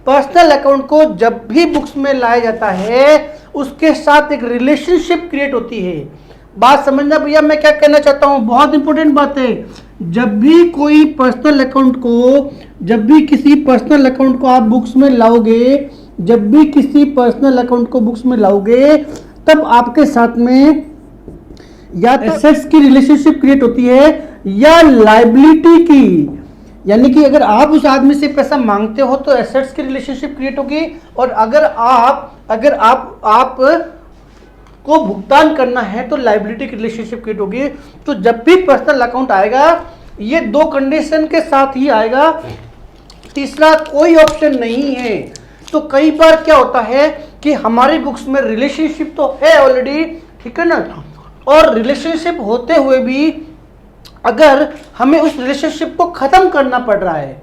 पर्सनल अकाउंट को जब भी बुक्स में लाया जाता है उसके साथ एक रिलेशनशिप क्रिएट होती है। बात समझना भैया मैं क्या कहना चाहता हूं, बहुत इंपॉर्टेंट बात है। जब भी कोई पर्सनल अकाउंट को, जब भी किसी पर्सनल अकाउंट को आप बुक्स में लाओगे, जब भी किसी पर्सनल अकाउंट को बुक्स में लाओगे, तब आपके साथ में या तो एसेट्स की रिलेशनशिप क्रिएट होती है या लायबिलिटी की। यानी कि अगर आप उस आदमी से पैसा मांगते हो तो एसेट्स की रिलेशनशिप क्रिएट होगी, और अगर आप को भुगतान करना है तो लायबिलिटी की रिलेशनशिप क्रिएट होगी। तो जब भी पर्सनल अकाउंट आएगा ये दो कंडीशन के साथ ही आएगा, तीसरा कोई ऑप्शन नहीं है। तो कई बार क्या होता है कि हमारी बुक्स में रिलेशनशिप तो है ऑलरेडी, ठीक है ना, और रिलेशनशिप होते हुए भी अगर हमें उस रिलेशनशिप को खत्म करना पड़ रहा है,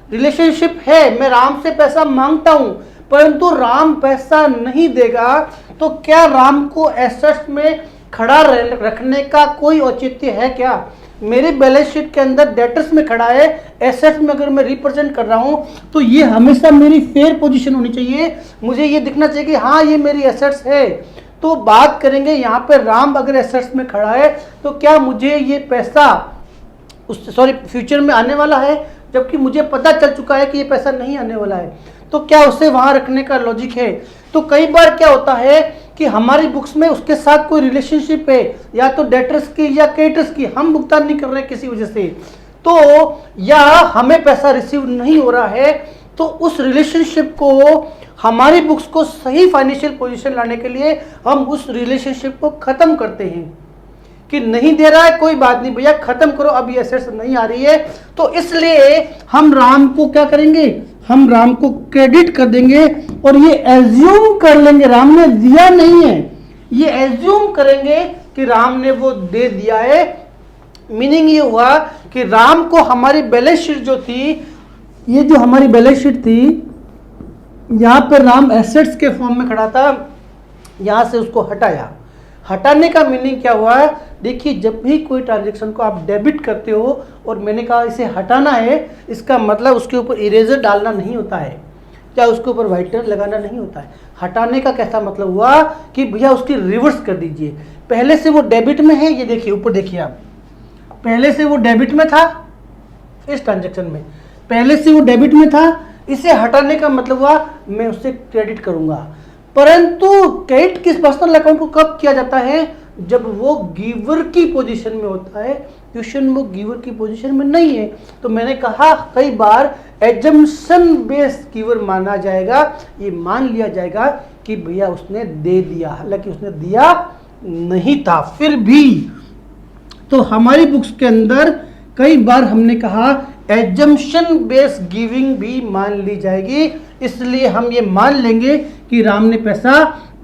रिलेशनशिप है, मैं राम से पैसा मांगता हूं परंतु राम पैसा नहीं देगा, तो क्या राम को एसेट्स में खड़ा रखने का कोई औचित्य है क्या? मेरे बैलेंस शीट के अंदर डेटर्स में खड़ा है, एसेट्स में अगर मैं रिप्रेजेंट कर रहा हूं तो ये हमेशा मेरी फेयर पोजीशन होनी चाहिए। मुझे ये दिखना चाहिए कि हाँ ये मेरी एसेट्स है। तो बात करेंगे यहाँ पे राम अगर एसेट्स में खड़ा है तो क्या मुझे ये पैसा फ्यूचर में आने वाला है, जबकि मुझे पता चल चुका है कि ये पैसा नहीं आने वाला है, तो क्या उसे वहां रखने का लॉजिक है? तो कई बार क्या होता है कि हमारी बुक्स में उसके साथ कोई रिलेशनशिप है, या तो डेटर्स की या क्रेडिटर्स की, हम भुगतान नहीं कर रहे किसी वजह से, तो या हमें पैसा रिसीव नहीं हो रहा है, तो उस रिलेशनशिप को, हमारी बुक्स को सही फाइनेंशियल पोजीशन लाने के लिए हम उस रिलेशनशिप को खत्म करते हैं कि नहीं दे रहा है कोई बात नहीं भैया खत्म करो, अब ये एसेट्स नहीं आ रही है। तो इसलिए हम राम को क्या करेंगे, हम राम को क्रेडिट कर देंगे और ये एज्यूम कर लेंगे राम ने दिया नहीं है, ये एज्यूम करेंगे कि राम ने वो दे दिया है। मीनिंग ये हुआ कि राम को हमारी बैलेंस शीट जो थी, ये जो हमारी बैलेंस शीट थी, यहां पर राम एसेट्स के फॉर्म में खड़ा था, यहां से उसको हटाया। हटाने का मीनिंग क्या हुआ है? देखिए जब भी कोई ट्रांजैक्शन को आप डेबिट करते हो और मैंने कहा इसे हटाना है, इसका मतलब उसके ऊपर इरेजर डालना नहीं होता है, क्या उसके ऊपर व्हाइटनर लगाना नहीं होता है। हटाने का कैसा मतलब हुआ कि भैया उसकी रिवर्स कर दीजिए। पहले से वो डेबिट में है, ये देखिए ऊपर देखिए आप, पहले से वो डेबिट में था, इस ट्रांजैक्शन में पहले से वो डेबिट में था, इसे हटाने का मतलब हुआ मैं उससे क्रेडिट करूंगा। परंतु क्रेडिट किस पर्सनल अकाउंट को कब किया जाता है? जब वो गिवर की पोजीशन में होता है। क्वेश्चन वो गिवर की पोजीशन में नहीं है, तो मैंने कहा कई बार एजम्पशन बेस्ड गिवर माना जाएगा, ये मान लिया जाएगा कि भैया उसने दे दिया, हालांकि उसने दिया नहीं था फिर भी। तो हमारी बुक्स के अंदर कई बार हमने कहा एजम्पशन बेस्ड गिविंग भी मान ली जाएगी, इसलिए हम ये मान लेंगे कि राम ने पैसा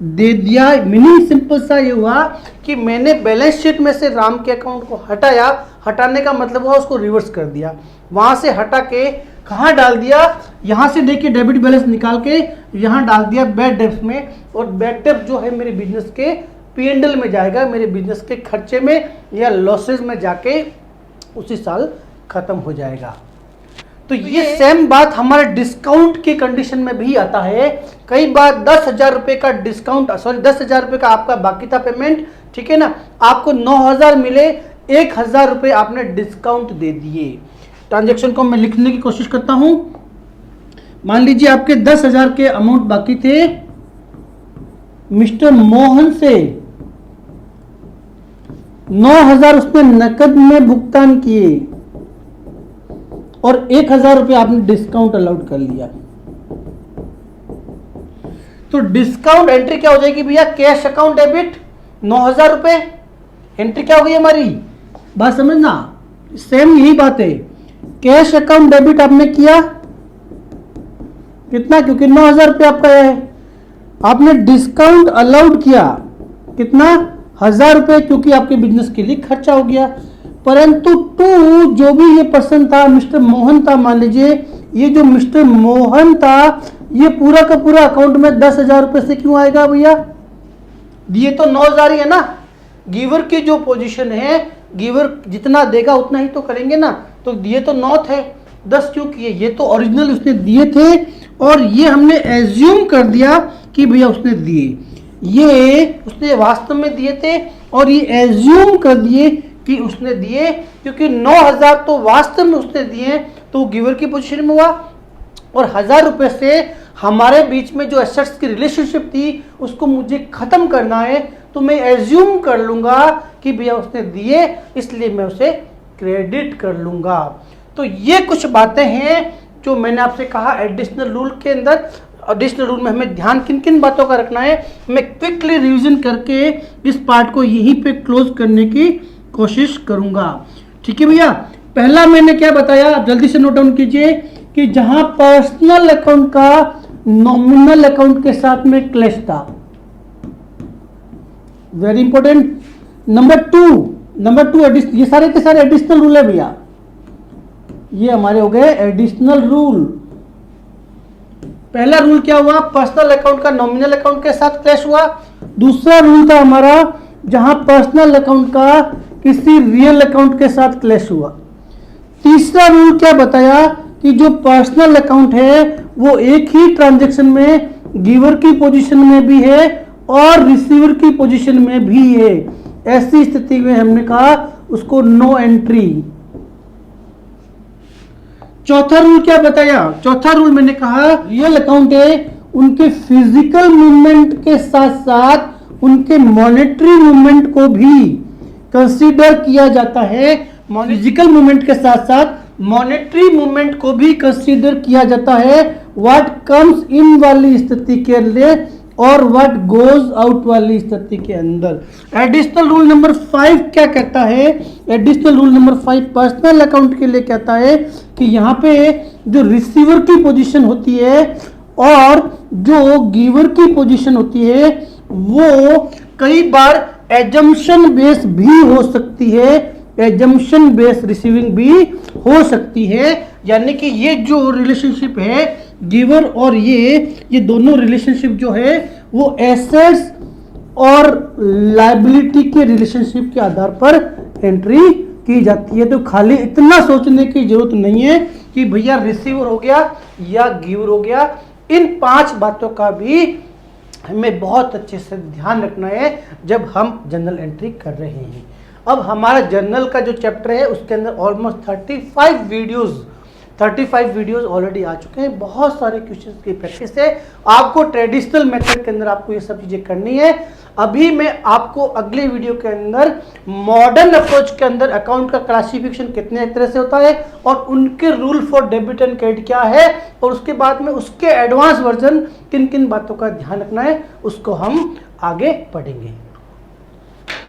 दे दिया। मीनिंग सिंपल सा ये हुआ कि मैंने बैलेंस शीट में से राम के अकाउंट को हटाया, हटाने का मतलब हुआ उसको रिवर्स कर दिया, वहां से हटा के कहाँ डाल दिया, यहां से देखिए डेबिट बैलेंस निकाल के यहां डाल दिया बैड डेब्ट में, और बैड डेब्ट जो है मेरे बिजनेस के P&L में जाएगा, मेरे बिजनेस के खर्चे में या लॉसेज में जाके उसी साल खत्म हो जाएगा। तो ये सेम बात हमारे डिस्काउंट की कंडीशन में भी आता है। कई बार 10,000 रुपए का डिस्काउंट, 10,000 रुपए का आपका बाकी था पेमेंट, ठीक है ना, आपको 9,000 मिले, 1,000 रुपए आपने डिस्काउंट दे दिए। ट्रांजैक्शन को मैं लिखने की कोशिश करता हूं, मान लीजिए आपके 10,000 के अमाउंट बाकी थे मिस्टर मोहन से, 9,000 उसने नकद में भुगतान किए और 1,000 रुपये आपने डिस्काउंट अलाउड कर लिया। तो डिस्काउंट एंट्री क्या हो जाएगी भैया? कैश अकाउंट डेबिट 9,000 रुपए एंट्री क्या हो गई हमारी? बात समझना, सेम यही बात है। कैश अकाउंट डेबिट आपने किया कितना? क्योंकि 9,000 रुपये आपका है। आपने डिस्काउंट अलाउड किया कितना? 1,000 रुपये, क्योंकि आपके बिजनेस के लिए खर्चा हो गया। परंतु टू जो भी ये पर्सन था, मिस्टर मोहन था, मान लीजिए ये जो मिस्टर मोहन था, ये पूरा का पूरा अकाउंट में 10,000 रुपये से क्यों आएगा भैया? दिए तो 9,000 ही है ना। गिवर की जो पोजीशन है, गिवर जितना देगा उतना ही तो करेंगे ना। तो दिए तो 9 थे, 10 क्यों किए? ये तो ओरिजिनल उसने दिए थे और ये हमने एज्यूम कर दिया कि भैया उसने दिए। ये उसने वास्तव में दिए थे और ये एज्यूम कर दिए कि उसने दिए, क्योंकि 9,000 तो वास्तव में उसने दिए, तो गिवर की पोजीशन में हुआ। और 1,000 रुपये से हमारे बीच में जो एसेट्स की रिलेशनशिप थी उसको मुझे खत्म करना है, तो मैं एज्यूम कर लूंगा कि भैया उसने दिए, इसलिए मैं उसे क्रेडिट कर लूंगा। तो ये कुछ बातें हैं जो मैंने आपसे कहा एडिशनल रूल के अंदर। एडिशनल रूल में हमें ध्यान किन किन बातों का रखना है, मैं क्विकली रिवीजन करके इस पार्ट को यहीं पे क्लोज करने की कोशिश करूंगा। ठीक है भैया, पहला मैंने क्या बताया, आप जल्दी से नोट डाउन कीजिए कि जहां पर्सनल अकाउंट का नॉमिनल अकाउंट के साथ में क्लैश था, वेरी इंपॉर्टेंट। नंबर टू ये सारे के सारे एडिशनल रूल है भैया, ये हमारे हो गए एडिशनल रूल। पहला रूल क्या हुआ? पर्सनल अकाउंट का नॉमिनल अकाउंट के साथ क्लैश हुआ। दूसरा रूल था हमारा जहां पर्सनल अकाउंट का किसी रियल अकाउंट के साथ क्लैश हुआ। तीसरा रूल क्या बताया कि जो पर्सनल अकाउंट है वो एक ही ट्रांजैक्शन में गिवर की पोजीशन में भी है और रिसीवर की पोजीशन में भी है। ऐसी स्थिति में हमने कहा उसको नो एंट्री। चौथा रूल क्या बताया? चौथा रूल मैंने कहा रियल अकाउंट है, उनके फिजिकल मूवमेंट के साथ साथ उनके मॉनेटरी मूवमेंट को भी कंसीडर किया जाता है। फिजिकल मूवमेंट के साथ साथ मॉनेटरी मूवमेंट को भी कंसीडर किया जाता है। व्हाट कम्स इन वाली स्थिति के लिए और व्हाट गोज आउट वाली स्थिति के अंदर। एडिशनल रूल नंबर 5 क्या कहता है? Additional rule number 5 personal account के लिए कहता है कि यहाँ पे जो रिसीवर की पोजीशन होती है और जो गिवर की पोजीशन होती है वो कई बार एजम्पशन बेस भी हो सकती है, एजम्पशन बेस रिसीविंग भी हो सकती है। यानी कि ये जो रिलेशनशिप है गिवर और ये दोनों रिलेशनशिप जो है वो एसेट्स और लायबिलिटी के रिलेशनशिप के आधार पर एंट्री की जाती है। तो खाली इतना सोचने की जरूरत नहीं है कि भैया रिसीवर हो गया या गिवर हो गया। इन 5 बातों का भी हमें बहुत अच्छे से ध्यान रखना है जब हम जर्नल एंट्री कर रहे हैं। अब हमारा जर्नल का जो चैप्टर है उसके अंदर ऑलमोस्ट 35 वीडियोस ऑलरेडी आ चुके हैं। बहुत सारे क्वेश्चंस की प्रैक्टिस है। आपको ट्रेडिशनल मेथड के अंदर आपको ये सब चीज़ें करनी है। अभी मैं आपको अगले वीडियो के अंदर मॉडर्न अप्रोच के अंदर अकाउंट का क्लासिफिकेशन कितने तरह से होता है और उनके rule for debit and credit क्या है और उसके बाद में उसके एडवांस वर्जन किन किन बातों का ध्यान रखना है उसको हम आगे पढ़ेंगे।